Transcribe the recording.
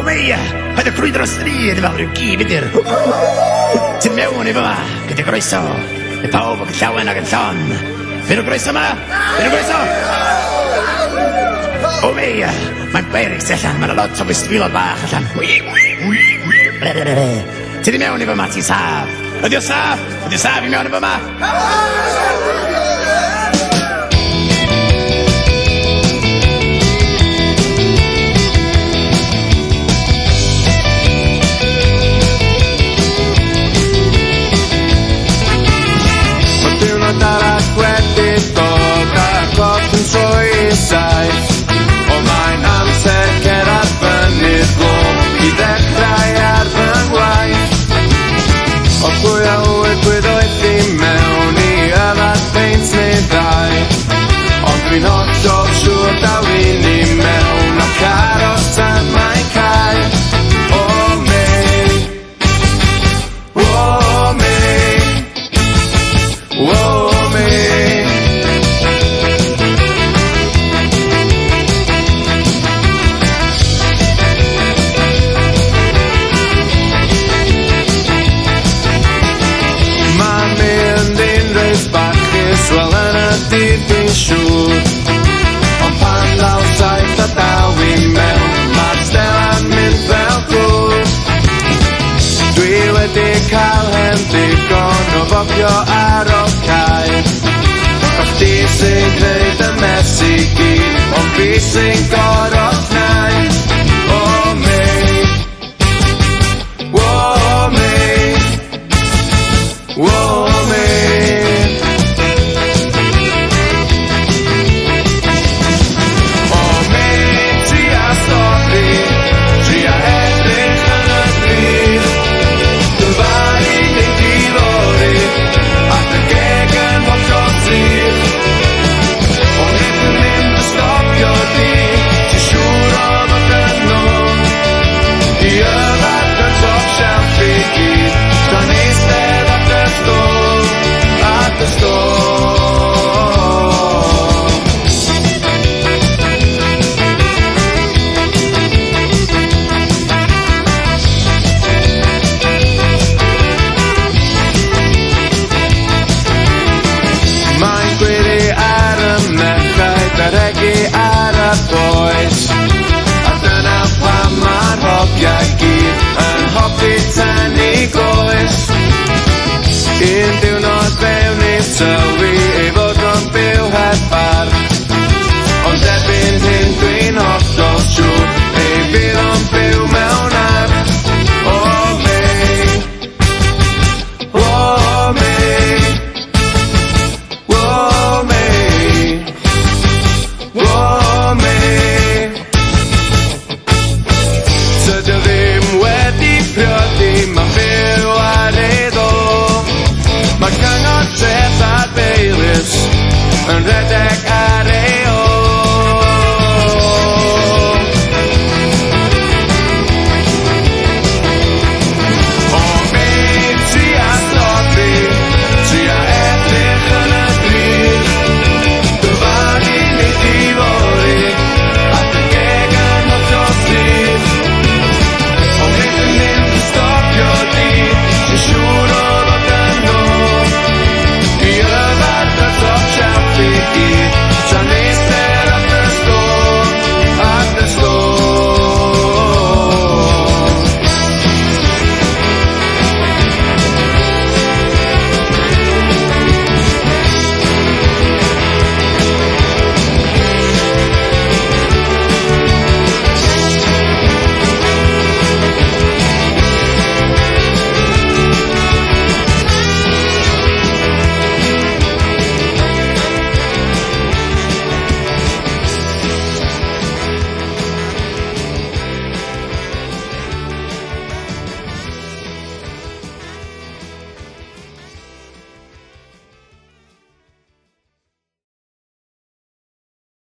wei, paid y crwydro stryd fel rhyw gi fydir. Ti'n mewn i fyma, gyda groeso. Y pawb ac yn llawen ac yn llon. Fy'n o groeso yma? Fy'n o groeso? O wei, mae'n berig allan, mae'n lot o wystfilod bach allan. Ti di mewn i fyma, ti'n saf. Ydi o saf? Ydi o saf i mewn i fyma? Arall wedi dod a cloc yn troi i saith. O mae'n amser cerdded fyny'r glwm i ddechrau ar fy ngwaith. O pwy a wyt gwydoedd i mewn i yfad peint neu ddau. Ond dwi'n hollol siŵr daw i ni mewn ac aros tan mae'n cael. O mei, o mei, o wel yn y dydd dwi'n siŵr. Ond pan law saith a daw i mewn, mae'r stelan mynd fel gŵr. Dwi wedi cael hen ddigon o fobio ar o cael. Os di sy'n gwneud y mes i gyd, ond fi sy'n